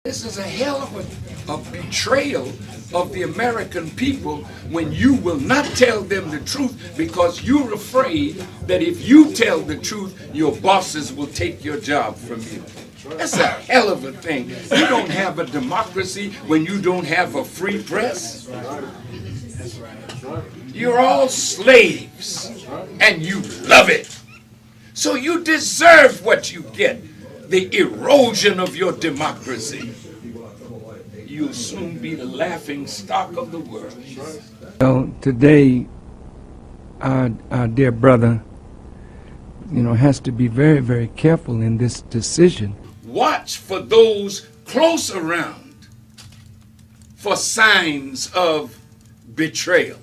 This is a hell of a betrayal of the American people when you will not tell them the truth because you're afraid that if you tell the truth, your bosses will take your job from you. That's a hell of a thing. You don't have a democracy when you don't have a free press. You're all slaves and you love it. So you deserve what you get. The erosion of your democracy. You'll soon be the laughing stock of the world. Well, today, our dear brother, has to be very, very careful in this decision. Watch for those close around for signs of betrayal.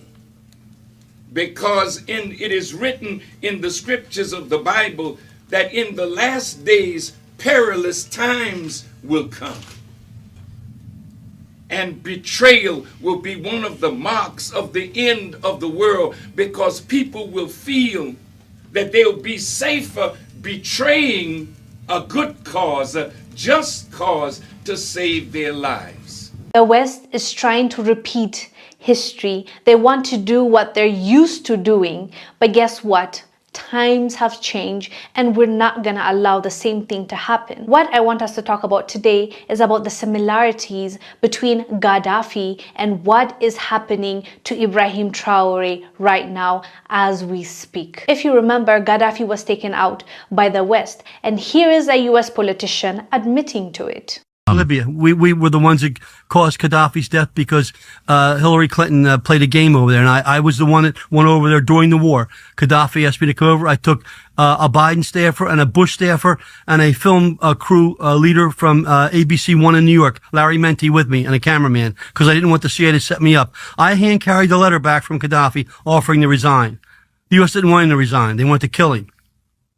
Because it is written in the scriptures of the Bible that in the last days perilous times will come. And betrayal will be one of the marks of the end of the world, because people will feel that they'll be safer betraying a good cause, a just cause, to save their lives. The West is trying to repeat history. They want to do what they're used to doing. But guess what? Times have changed and we're not going to allow the same thing to happen. What I want us to talk about today is about the similarities between Gaddafi and what is happening to Ibrahim Traore right now as we speak. If you remember, Gaddafi was taken out by the West, and here is a US politician admitting to it. Libya. We were the ones that caused Gaddafi's death because Hillary Clinton played a game over there, and I was the one that went over there during the war. Gaddafi asked me to come over. I took a Biden staffer and a Bush staffer and a film crew leader from ABC One in New York, Larry Menti, with me, and a cameraman, because I didn't want the CIA to set me up. I hand carried the letter back from Gaddafi offering to resign. The U.S. didn't want him to resign. They wanted to kill him.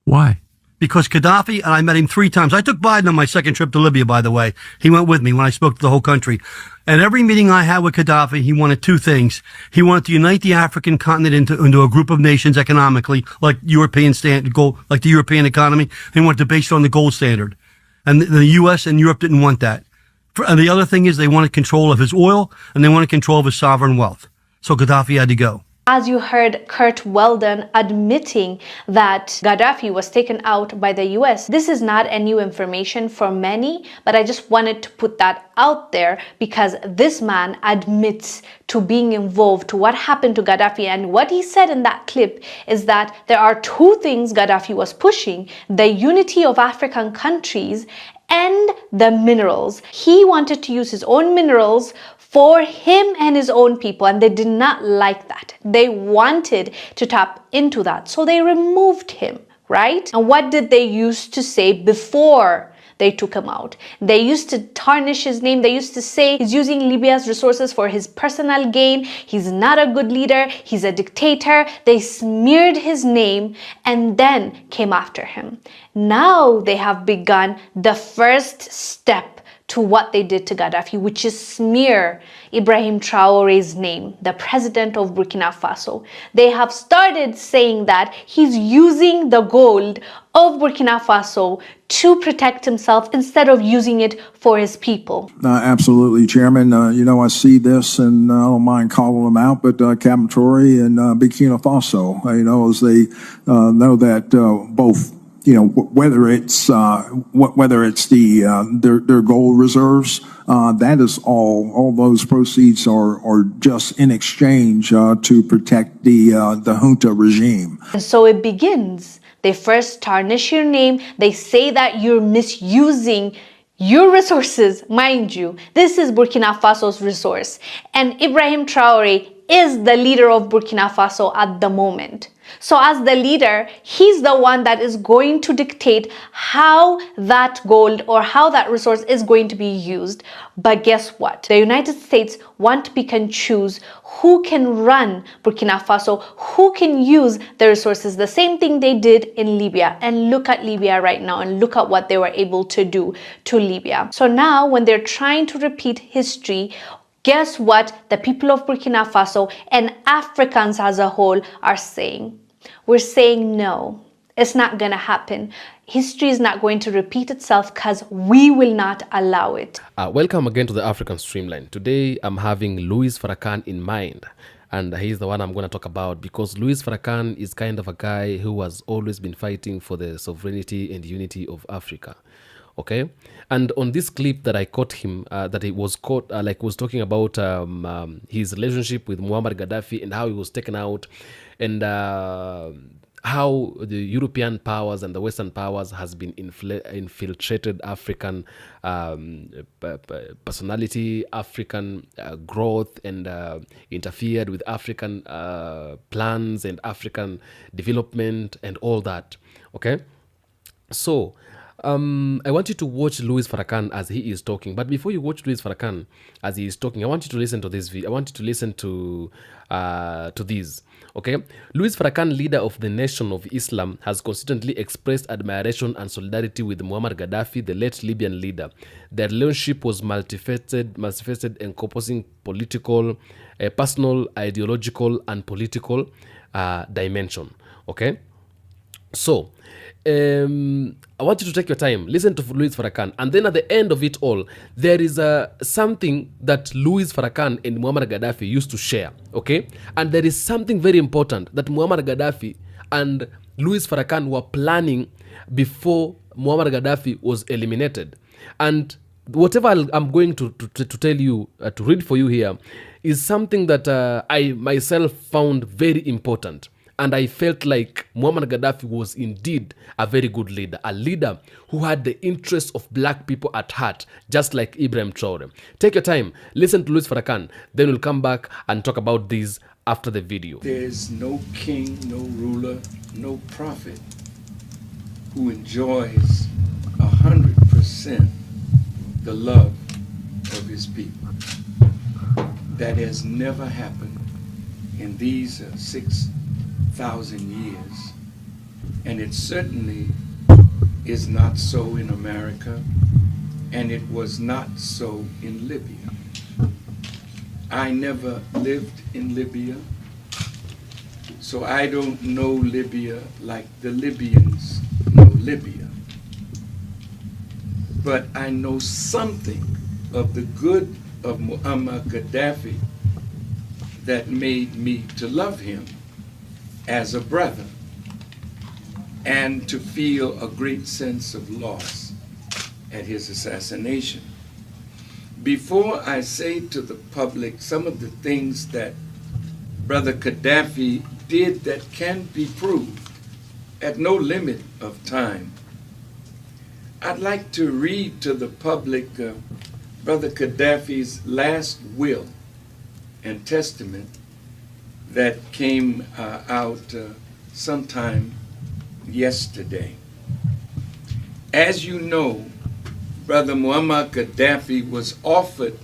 Why? Because Gaddafi, and I met him 3 times. I took Biden on my second trip to Libya, by the way. He went with me when I spoke to the whole country. At every meeting I had with Gaddafi, he wanted 2 things. He wanted to unite the African continent into a group of nations economically, like the European economy. He wanted to base it on the gold standard. And the U.S. and Europe didn't want that. And the other thing is they wanted control of his oil, and they wanted control of his sovereign wealth. So Gaddafi had to go. As you heard Kurt Weldon admitting that Gaddafi was taken out by the US, this is not a new information for many, but I just wanted to put that out there because this man admits to being involved to what happened to Gaddafi. And what he said in that clip is that there are 2 things Gaddafi was pushing: the unity of African countries and the minerals. He wanted to use his own minerals for him and his own people, and they did not like that. They wanted to tap into that, so they removed him, right? And what did they used to say before they took him out? They used to tarnish his name. They used to say he's using Libya's resources for his personal gain. He's not a good leader. He's a dictator. They smeared his name and then came after him. Now they have begun the first step to what they did to Gaddafi, which is smear Ibrahim Traore's name, the president of Burkina Faso. They have started saying that he's using the gold of Burkina Faso to protect himself instead of using it for his people. Absolutely, Chairman. I see this, and I don't mind calling them out, but Captain Traore and Burkina Faso, as they know that both, whether it's their gold reserves, that is all those proceeds are just in exchange to protect the junta regime. And so it begins. They first tarnish your name. They say that you're misusing your resources. Mind you, this is Burkina Faso's resource, and Ibrahim Traore is the leader of Burkina Faso at the moment. So as the leader, he's the one that is going to dictate how that gold or how that resource is going to be used. But guess what? The United States want to pick and choose who can run Burkina Faso, who can use the resources. The same thing they did in Libya. And look at Libya right now and look at what they were able to do to Libya. So now when they're trying to repeat history, guess what the people of Burkina Faso and Africans as a whole are saying? We're saying no. It's not going to happen. History is not going to repeat itself because we will not allow it. Welcome again to the African Streamline. Today I'm having Louis Farrakhan in mind, and he's the one I'm going to talk about because Louis Farrakhan is kind of a guy who has always been fighting for the sovereignty and unity of Africa. Okay, and on this clip that I caught him, that he was caught, was talking about his relationship with Muammar Gaddafi and how he was taken out, and how the European powers and the Western powers has been infiltrated African personality, African growth, and interfered with African plans and African development and all that. Okay, so I want you to watch Louis Farrakhan as he is talking. But before you watch Louis Farrakhan as he is talking, I want you to listen to this video. I want you to listen to this. Okay, Louis Farrakhan, leader of the Nation of Islam, has consistently expressed admiration and solidarity with Muammar Gaddafi, the late Libyan leader. Their relationship was multifaceted, encompassing political, personal, ideological, and political dimension. Okay, so I want you to take your time, listen to Louis Farrakhan, and then at the end of it all, there is something that Louis Farrakhan and Muammar Gaddafi used to share, okay? And there is something very important that Muammar Gaddafi and Louis Farrakhan were planning before Muammar Gaddafi was eliminated. And whatever I'm going to tell you, to read for you here, is something that I myself found very important. And I felt like Muammar Gaddafi was indeed a very good leader, a leader who had the interests of black people at heart, just like Ibrahim Traore. Take your time, listen to Louis Farrakhan, then we'll come back and talk about this after the video. There's no king, no ruler, no prophet who enjoys 100% the love of his people. That has never happened in these 6,000 years, and it certainly is not so in America, and it was not so in Libya. I never lived in Libya, so I don't know Libya like the Libyans know Libya. But I know something of the good of Muammar Gaddafi that made me to love him as a brother and to feel a great sense of loss at his assassination. Before I say to the public some of the things that Brother Gaddafi did that can be proved at no limit of time, I'd like to read to the public Brother Gaddafi's last will and testament that came out sometime yesterday. As you know, Brother Muammar Gaddafi was offered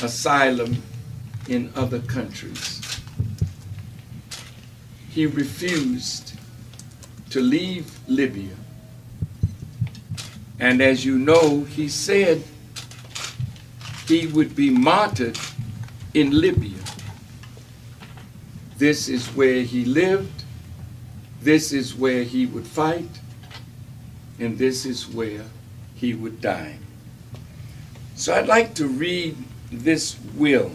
asylum in other countries. He refused to leave Libya. And as you know, he said he would be martyred in Libya. This is where he lived, this is where he would fight, and this is where he would die. So I'd like to read this will,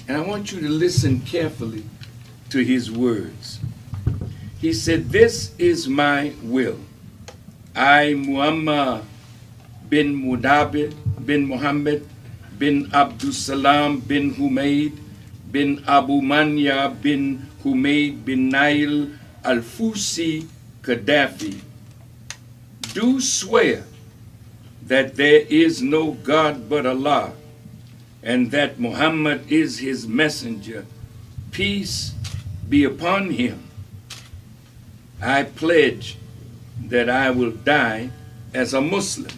and I want you to listen carefully to his words. He said, "This is my will. I, Muammar bin Mudabir bin Muhammad bin Abdussalam bin Humaid bin Abu Manya bin Humaid bin Nail al-Fusi Gaddafi, do swear that there is no God but Allah, and that Muhammad is his messenger, peace be upon him. I pledge that I will die as a Muslim."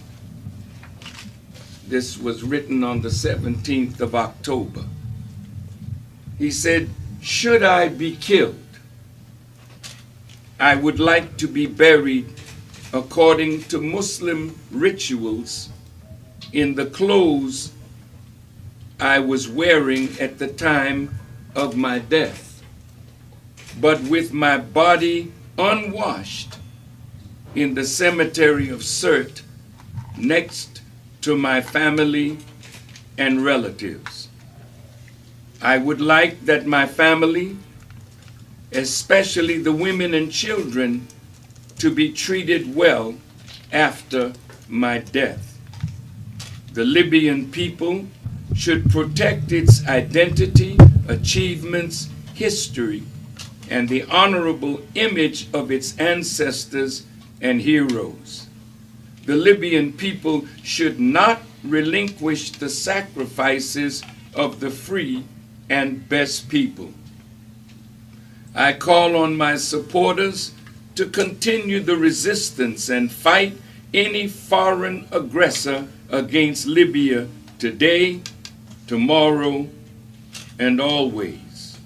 This was written on the 17th of October. He said, "Should I be killed, I would like to be buried according to Muslim rituals in the clothes I was wearing at the time of my death, but with my body unwashed in the cemetery of Sirte next to my family and relatives. I would like that my family, especially the women and children, to be treated well after my death. The Libyan people should protect its identity, achievements, history, and the honorable image of its ancestors and heroes. The Libyan people should not relinquish the sacrifices of the free and best people. I call on my supporters to continue the resistance and fight any foreign aggressor against Libya today, tomorrow, and always.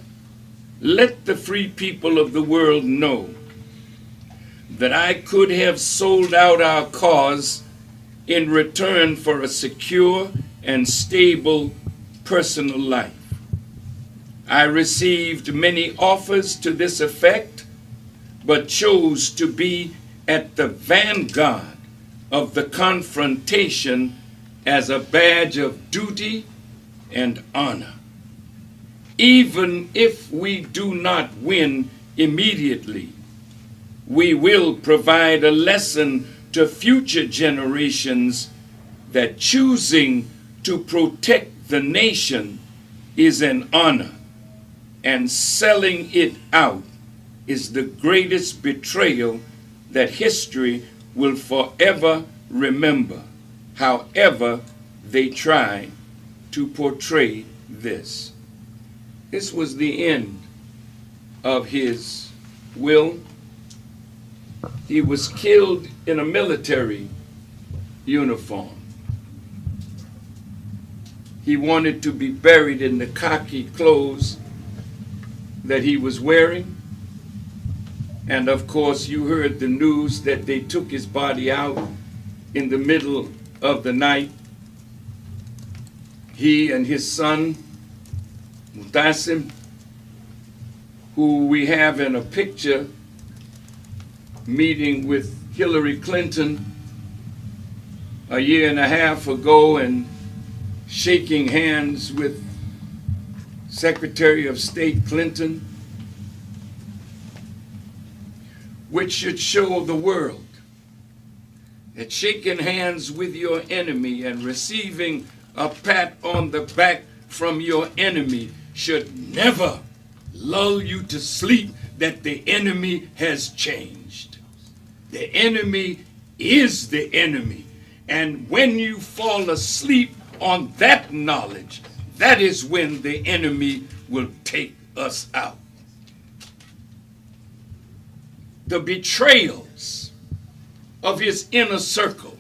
Let the free people of the world know that I could have sold out our cause in return for a secure and stable personal life. I received many offers to this effect, but chose to be at the vanguard of the confrontation as a badge of duty and honor. Even if we do not win immediately, we will provide a lesson to future generations that choosing to protect the nation is an honor, and selling it out is the greatest betrayal that history will forever remember, however they try to portray this. This was the end of his will. He was killed in a military uniform. He wanted to be buried in the khaki clothes that he was wearing. And of course, you heard the news that they took his body out in the middle of the night. He and his son, Mutasim, who we have in a picture meeting with Hillary Clinton a year and a half ago and shaking hands with Secretary of State Clinton, which should show the world that shaking hands with your enemy and receiving a pat on the back from your enemy should never lull you to sleep that the enemy has changed. The enemy is the enemy. And when you fall asleep on that knowledge, that is when the enemy will take us out. The betrayals of his inner circle.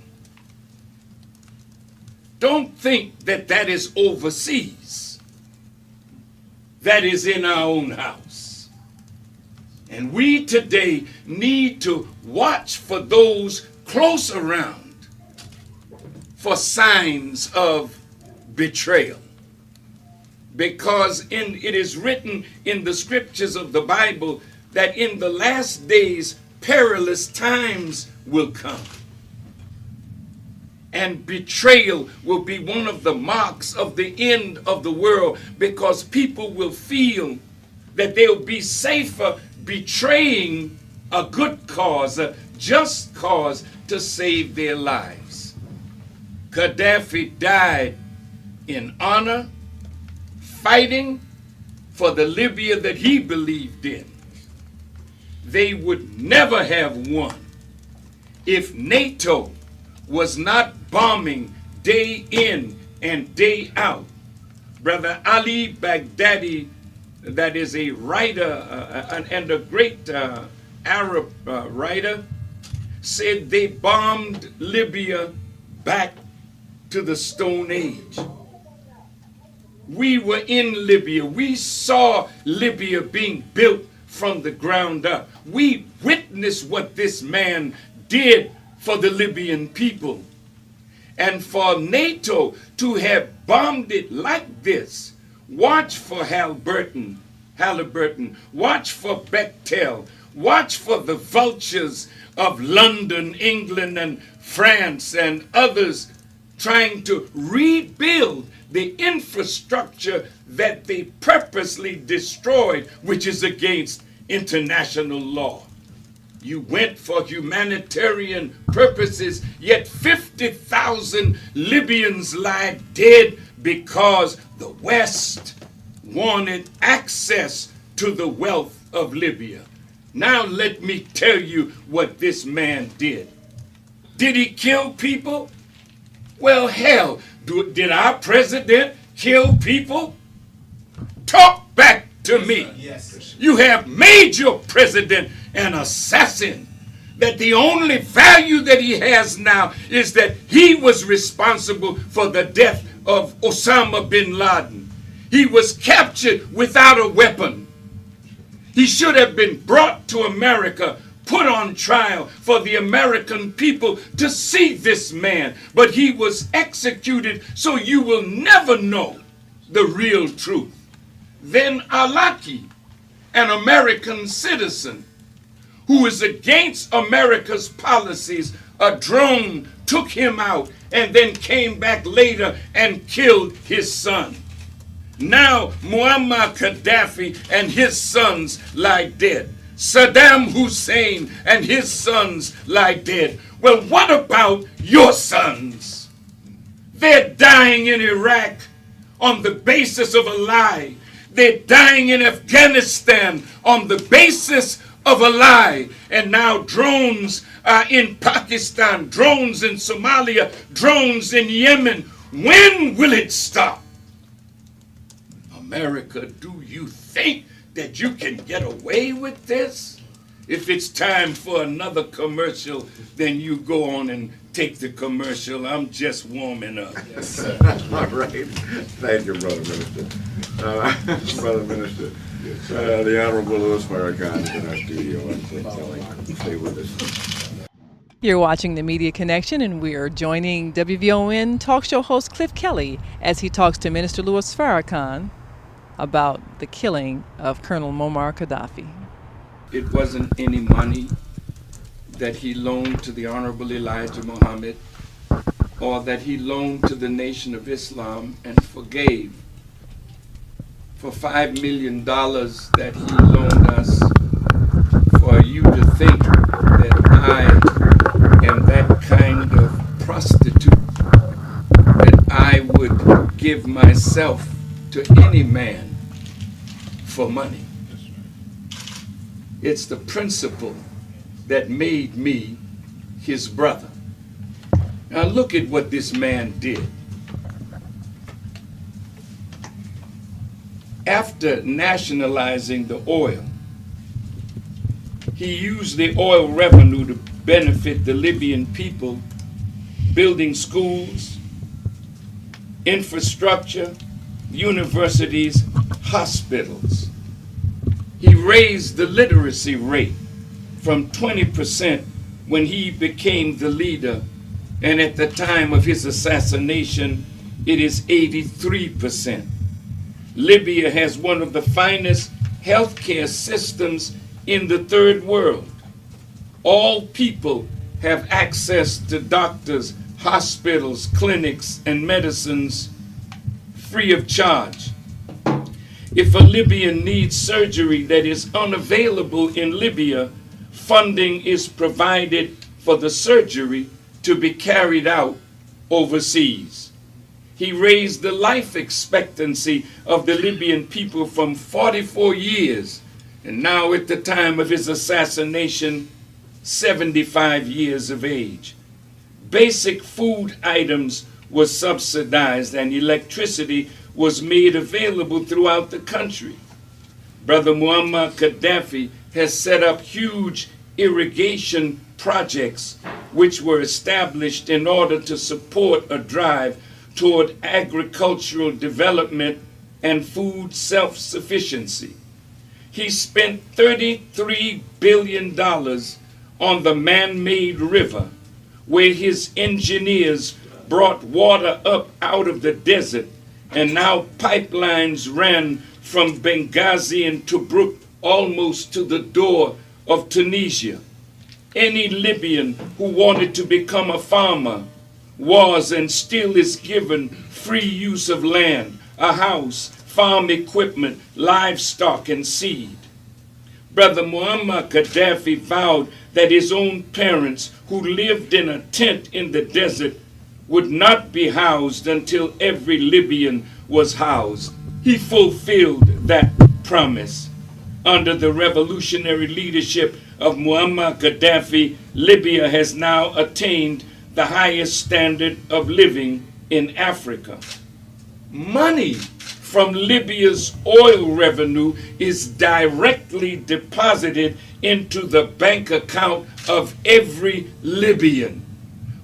Don't think that that is overseas. That is in our own house. And we today need to watch for those close around for signs of betrayal. Because it is written in the scriptures of the Bible that in the last days perilous times will come. And betrayal will be one of the marks of the end of the world, because people will feel that they'll be safer betraying a good cause, a just cause, to save their lives. Gaddafi died in honor, fighting for the Libya that he believed in. They would never have won if NATO was not bombing day in and day out. Brother Ali Baghdadi, that is a writer and a great Arab writer, said they bombed Libya back to the Stone Age. We were in Libya. We saw Libya being built from the ground up. We witnessed what this man did for the Libyan people. And for NATO to have bombed it like this, watch for Halliburton, watch for Bechtel, Watch for the vultures of London, England, and France and others trying to rebuild the infrastructure that they purposely destroyed, which is against international law. You went for humanitarian purposes, yet 50,000 Libyans lie dead because the West wanted access to the wealth of Libya. Now let me tell you what this man did. Did he kill people? Well, hell, did our president kill people? Talk back to me. Yes. You have made your president an assassin. That the only value that he has now is that he was responsible for the death of Osama bin Laden. He was captured without a weapon. He should have been brought to America, put on trial for the American people to see this man. But he was executed, so you will never know the real truth. Then Alaki, an American citizen who is against America's policies, a drone took him out and then came back later and killed his son. Now Muammar Gaddafi and his sons lie dead. Saddam Hussein and his sons lie dead. Well, what about your sons? They're dying in Iraq on the basis of a lie. They're dying in Afghanistan on the basis of a lie. And now drones are in Pakistan, drones in Somalia, drones in Yemen. When will it stop? America, do you think that you can get away with this? If it's time for another commercial, then you go on and take the commercial. I'm just warming up. Yes, sir. All right. Thank you, Brother Minister. Brother Minister, the Honorable Louis Farrakhan is in our studio. Stay with us. You're watching The Media Connection, and we're joining WVON talk show host Cliff Kelly as he talks to Minister Louis Farrakhan about the killing of Colonel Muammar Gaddafi. It wasn't any money that he loaned to the Honorable Elijah Muhammad, or that he loaned to the Nation of Islam and forgave for $5 million that he loaned us, for you to think that I am that kind of prostitute, that I would give myself to any man for money. It's the principle that made me his brother. Now look at what this man did. After nationalizing the oil, he used the oil revenue to benefit the Libyan people, building schools, infrastructure, universities, hospitals. He raised the literacy rate from 20% when he became the leader, and at the time of his assassination, it is 83%. Libya has one of the finest healthcare systems in the third world. All people have access to doctors, hospitals, clinics, and medicines free of charge. If a Libyan needs surgery that is unavailable in Libya, funding is provided for the surgery to be carried out overseas. He raised the life expectancy of the Libyan people from 44 years, and now at the time of his assassination, 75 years of age. Basic food items were subsidized and electricity was made available throughout the country. Brother Muammar Gaddafi has set up huge irrigation projects which were established in order to support a drive toward agricultural development and food self-sufficiency. He spent $33 billion on the man-made river, where his engineers brought water up out of the desert, and now pipelines ran from Benghazi and Tobruk almost to the door of Tunisia. Any Libyan who wanted to become a farmer was and still is given free use of land, a house, farm equipment, livestock, and seed. Brother Muammar Gaddafi vowed that his own parents, who lived in a tent in the desert, would not be housed until every Libyan was housed. He fulfilled that promise. Under the revolutionary leadership of Muammar Gaddafi, Libya has now attained the highest standard of living in Africa. Money from Libya's oil revenue is directly deposited into the bank account of every Libyan.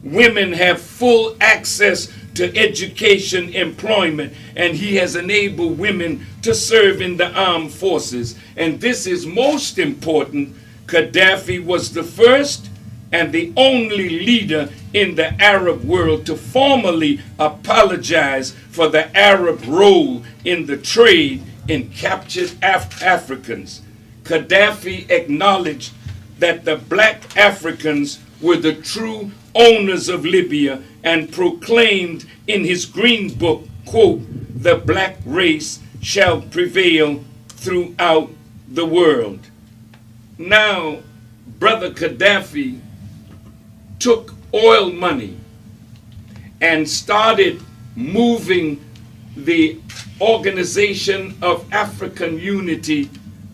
Women have full access to education, employment, and he has enabled women to serve in the armed forces. And this is most important. Gaddafi was the first and the only leader in the Arab world to formally apologize for the Arab role in the trade in captured Africans. Gaddafi acknowledged that the black Africans were the true owners of Libya and proclaimed in his Green Book, quote, "The black race shall prevail throughout the world." Now, Brother Gaddafi took oil money and started moving the Organization of African Unity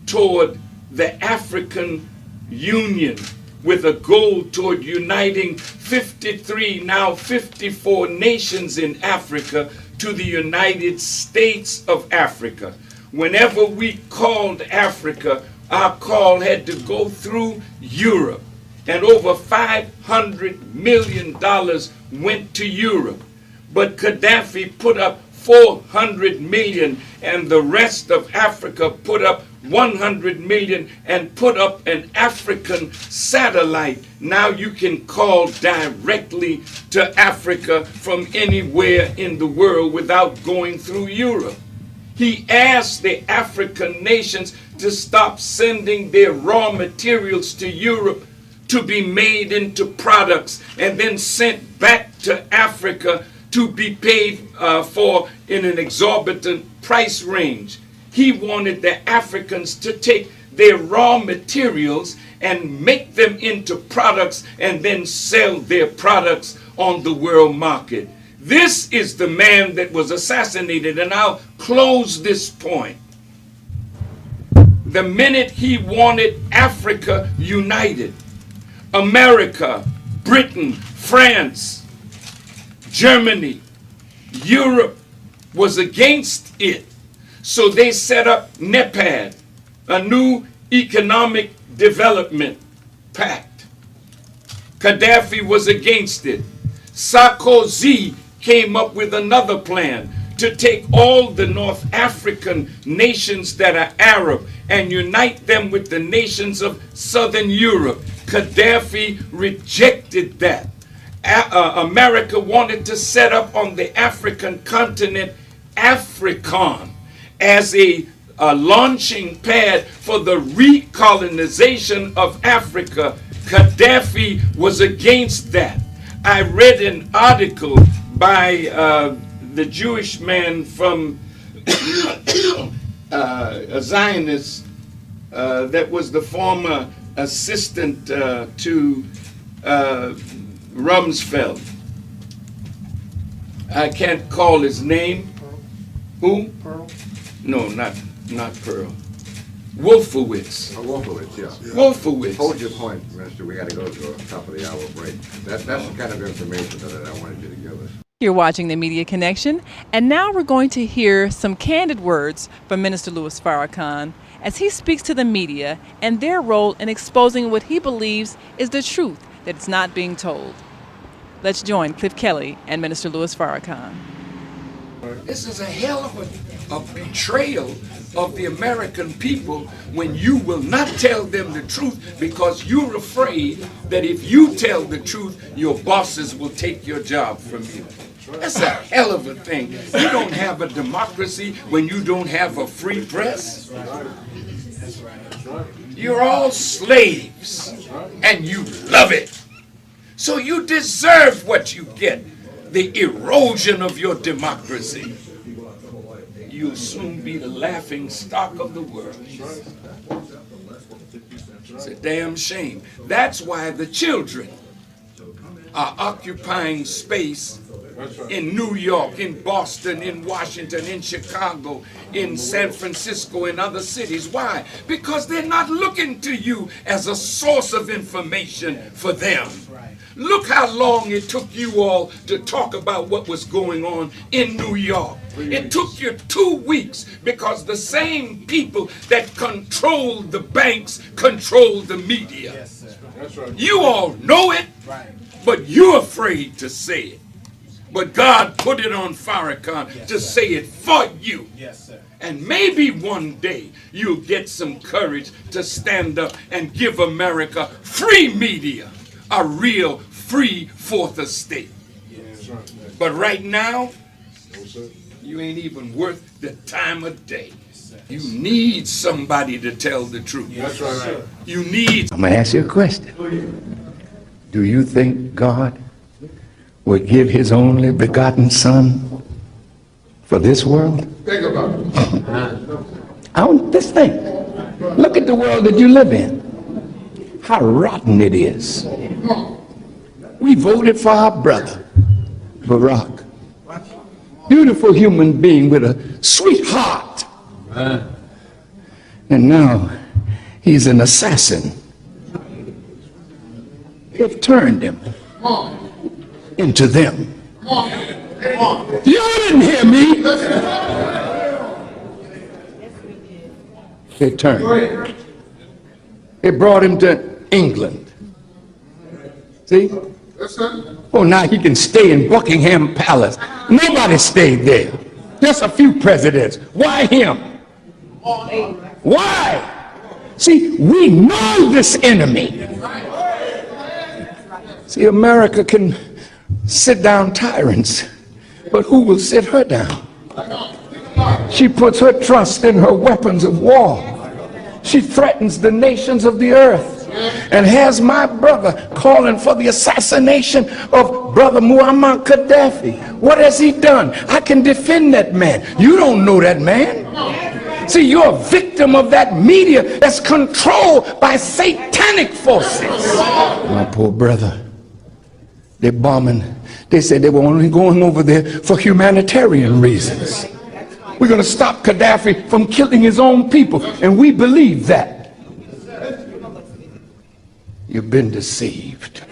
toward the African Union, with a goal toward uniting 53, now 54 nations in Africa to the United States of Africa. Whenever we called Africa, our call had to go through Europe. And over $500 million went to Europe. But Gaddafi put up 400 million, and the rest of Africa put up 100 million and put up an African satellite. Now you can call directly to Africa from anywhere in the world without going through Europe. He asked the African nations to stop sending their raw materials to Europe to be made into products and then sent back to Africa to be paid for in an exorbitant price range. He wanted the Africans to take their raw materials and make them into products and then sell their products on the world market. This is the man that was assassinated, and I'll close this point. The minute he wanted Africa united, America, Britain, France, Germany, Europe was against it. So they set up NEPAD, a new economic development pact. Gaddafi was against it. Sarkozy came up with another plan to take all the North African nations that are Arab and unite them with the nations of Southern Europe. Gaddafi rejected that. America wanted to set up on the African continent African as a launching pad for the recolonization of Africa. Gaddafi was against that. I read an article by the Jewish man from a Zionist that was the former assistant to Rumsfeld. I can't call his name. Who? Pearl? No, not Pearl. Wolfowitz. Wolfowitz, yeah. Wolfowitz. Hold your point, Minister. We got to go to a top of the hour break. That's the kind of information that I wanted you to give us. You're watching The Media Connection, and now we're going to hear some candid words from Minister Louis Farrakhan as he speaks to the media and their role in exposing what he believes is the truth that's not being told. Let's join Cliff Kelly and Minister Louis Farrakhan. This is a hell of a betrayal of the American people when you will not tell them the truth because you're afraid that if you tell the truth, your bosses will take your job from you. That's a hell of a thing. You don't have a democracy when you don't have a free press. That's right. You're all slaves, and you love it. So you deserve what you get, the erosion of your democracy. You'll soon be the laughing stock of the world. It's a damn shame. That's why the children are occupying space in New York, in Boston, in Washington, in Chicago, in San Francisco, in other cities. Why? Because they're not looking to you as a source of information for them. Look how long it took you all to talk about what was going on in New York. It took you 2 weeks because the same people that controlled the banks controlled the media. You all know it, but you're afraid to say it. But God put it on Farrakhan to say it for you. And maybe one day you'll get some courage to stand up and give America free media, a real free fourth estate. But right now, you ain't even worth the time of day. You need somebody to tell the truth. You need. I'm going to ask you a question. Do you think God would give his only begotten son for this world? Think about it. This thing. Look at the world that you live in. How rotten it is. We voted for our brother, Barack. Beautiful human being with a sweet heart. And now he's an assassin. They've turned him into them. You didn't hear me. They turned him. They brought him to England. See? Oh, now he can stay in Buckingham Palace. Nobody stayed there. Just a few presidents. Why him? Why? See, we know this enemy. See, America can sit down tyrants, but who will sit her down? She puts her trust in her weapons of war. She threatens the nations of the earth and has my brother calling for the assassination of brother Muammar Gaddafi. What has he done? I can defend that man. You don't know that man. See, you're a victim of that media that's controlled by satanic forces. My poor brother. They're bombing. They said they were only going over there for humanitarian reasons. We're going to stop Gaddafi from killing his own people, and we believe that. You've been deceived.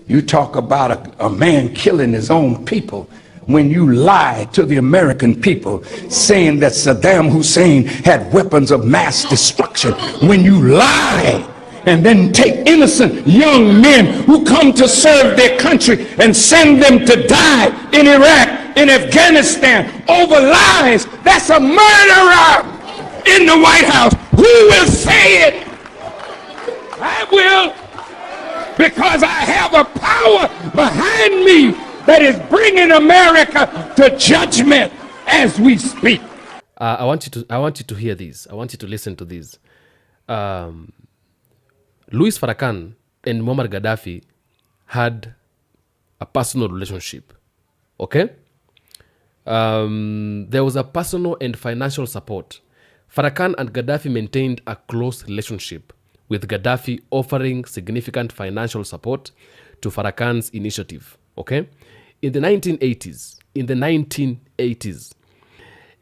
You talk about a man killing his own people when you lie to the American people saying that Saddam Hussein had weapons of mass destruction. When you lie and then take innocent young men who come to serve their country and send them to die in Iraq, in Afghanistan, over lies, that's a murderer in the White House. Who will say it? I will, because I have a power behind me that is bringing America to judgment as we speak. I want you to hear this. I want you to listen to this. Louis Farrakhan and Muammar Gaddafi had a personal relationship. Okay? There was a personal and financial support. Farrakhan and Gaddafi maintained a close relationship, with Gaddafi offering significant financial support to Farrakhan's initiative. Okay? In the 1980s,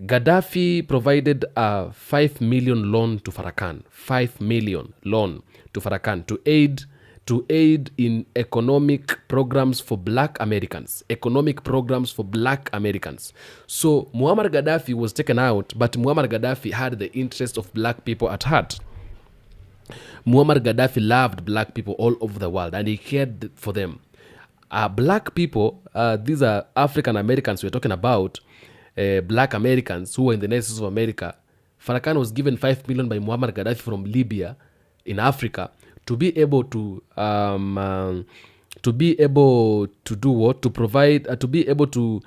Gaddafi provided a 5 million loan to Farrakhan, 5 million loan to Farrakhan to aid in economic programs for black Americans. Economic programs for black Americans. So Muammar Gaddafi was taken out, but Muammar Gaddafi had the interest of black people at heart. Muammar Gaddafi loved black people all over the world, and he cared for them. Black people, these are African Americans we're talking about, black Americans who were in the United States of America. Farrakhan was given 5 million by Muammar Gaddafi from Libya in Africa to be able to to be able to do what? To provide, to be able to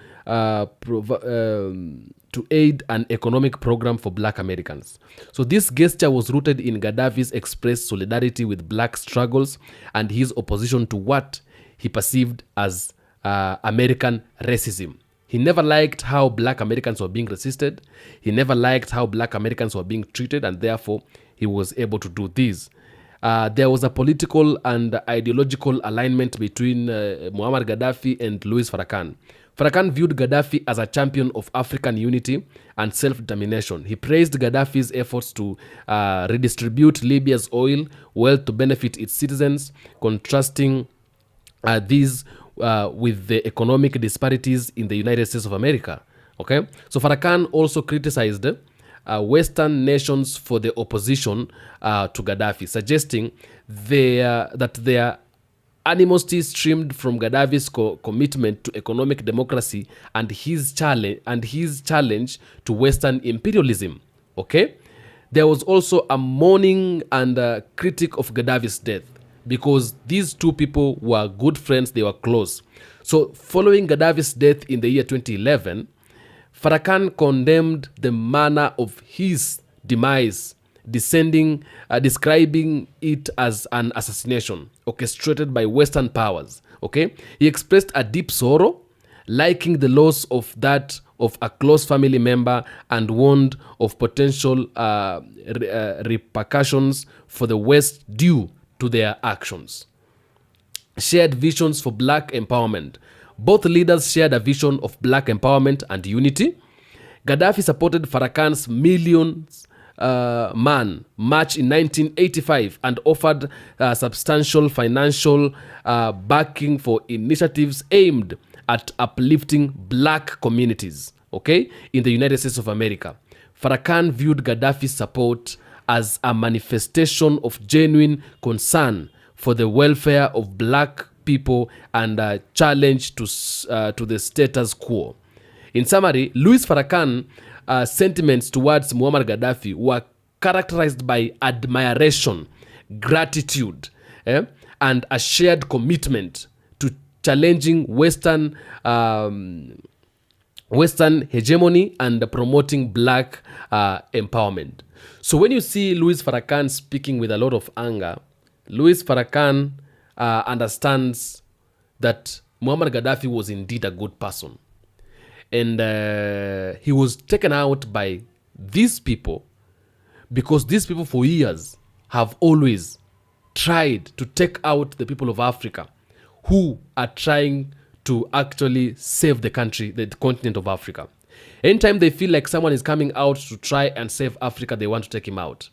to aid an economic program for black Americans. So this gesture was rooted in Gaddafi's expressed solidarity with black struggles and his opposition to what he perceived as American racism. He never liked how black Americans were being resisted. He never liked how black Americans were being treated, and therefore he was able to do this. There was a political and ideological alignment between Muammar Gaddafi and Louis Farrakhan. Farrakhan viewed Gaddafi as a champion of African unity and self-determination. He praised Gaddafi's efforts to redistribute Libya's oil wealth to benefit its citizens, contrasting these with the economic disparities in the United States of America. Okay, so Farrakhan also criticized Western nations for the opposition to Gaddafi, suggesting that their animosity stemmed from Gaddafi's commitment to economic democracy and his challenge to Western imperialism. Okay, there was also a mourning and a critic of Gaddafi's death, because these two people were good friends, they were close. So following Gaddafi's death in the year 2011, Farrakhan condemned the manner of his demise, describing it as an assassination orchestrated by Western powers. Okay, he expressed a deep sorrow, liking the loss of a close family member, and warned of potential repercussions for the West due to their actions. Shared visions for black empowerment. Both leaders shared a vision of black empowerment and unity. Gaddafi supported Farrakhan's Millions Man march in 1985 and offered substantial financial backing for initiatives aimed at uplifting black communities, okay, in the United States of America. Farrakhan viewed Gaddafi's support as a manifestation of genuine concern for the welfare of black people and a challenge to the status quo. In summary, Louis Farrakhan's sentiments towards Muammar Gaddafi were characterized by admiration, gratitude, and a shared commitment to challenging Western hegemony and promoting black empowerment. So when you see Louis Farrakhan speaking with a lot of anger, Louis Farrakhan understands that Muammar Gaddafi was indeed a good person. And he was taken out by these people because these people for years have always tried to take out the people of Africa who are trying to actually save the country, the continent of Africa. Anytime they feel like someone is coming out to try and save Africa, they want to take him out.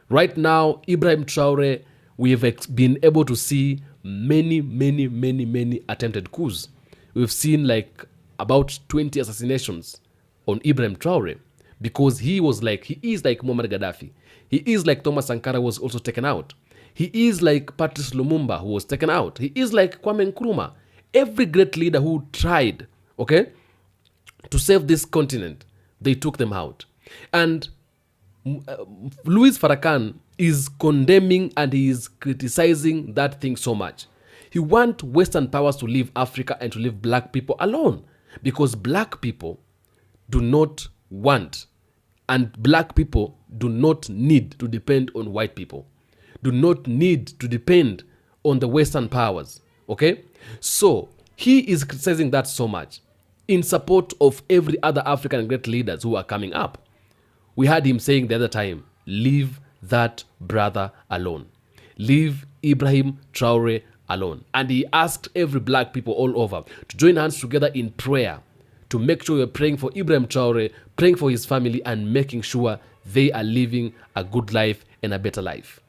Right now, Ibrahim Traore, we have been able to see many attempted coups. We've seen like about 20 assassinations on Ibrahim Traore because he is like Muammar Gaddafi. He is like Thomas Sankara was also taken out. He is like Patrice Lumumba, who was taken out. He is like Kwame Nkrumah. Every great leader who tried, okay, to save this continent, they took them out. And Louis Farrakhan is condemning and he is criticizing that thing so much. He wants Western powers to leave Africa and to leave black people alone, because black people do not want and black people do not need to depend on white people, do not need to depend on the Western powers, okay? So he is criticizing that so much in support of every other African great leaders who are coming up. We had him saying the other time, leave that brother alone. Leave Ibrahim Traore alone. And he asked every black people all over to join hands together in prayer to make sure we're praying for Ibrahim Traore, praying for his family, and making sure they are living a good life and a better life,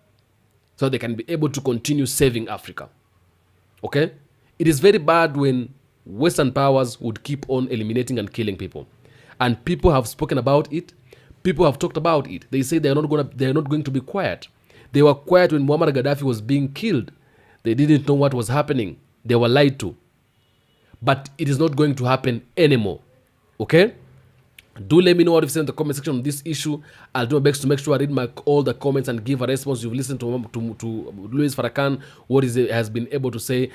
so they can be able to continue saving Africa. Okay? It is very bad when Western powers would keep on eliminating and killing people. And people have spoken about it. People have talked about it. They say they are not going to be quiet. They were quiet when Muammar Gaddafi was being killed. They didn't know what was happening. They were lied to. But it is not going to happen anymore. Okay? Do let me know what you've said in the comment section on this issue. I'll do my best to make sure I read all the comments and give a response. You've listened to Louis Farrakhan, what has been able to say.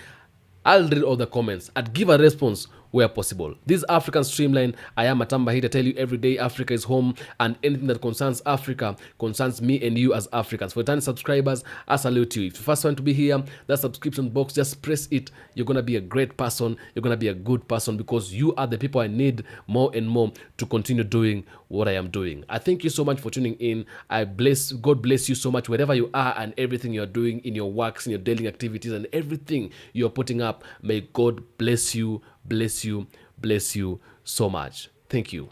I'll read all the comments and give a response where possible. This is African Streamline. I am Atamba here to tell you every day Africa is home, and anything that concerns Africa concerns me and you as Africans. For returning subscribers, I salute you. If you first want to be here, that subscription box, just press it. You're going to be a great person. You're going to be a good person, because you are the people I need more and more to continue doing what I am doing. I thank you so much for tuning in. God bless you so much wherever you are and everything you're doing in your works, in your daily activities, and everything you're putting up. May God bless you, bless you, bless you so much. Thank you.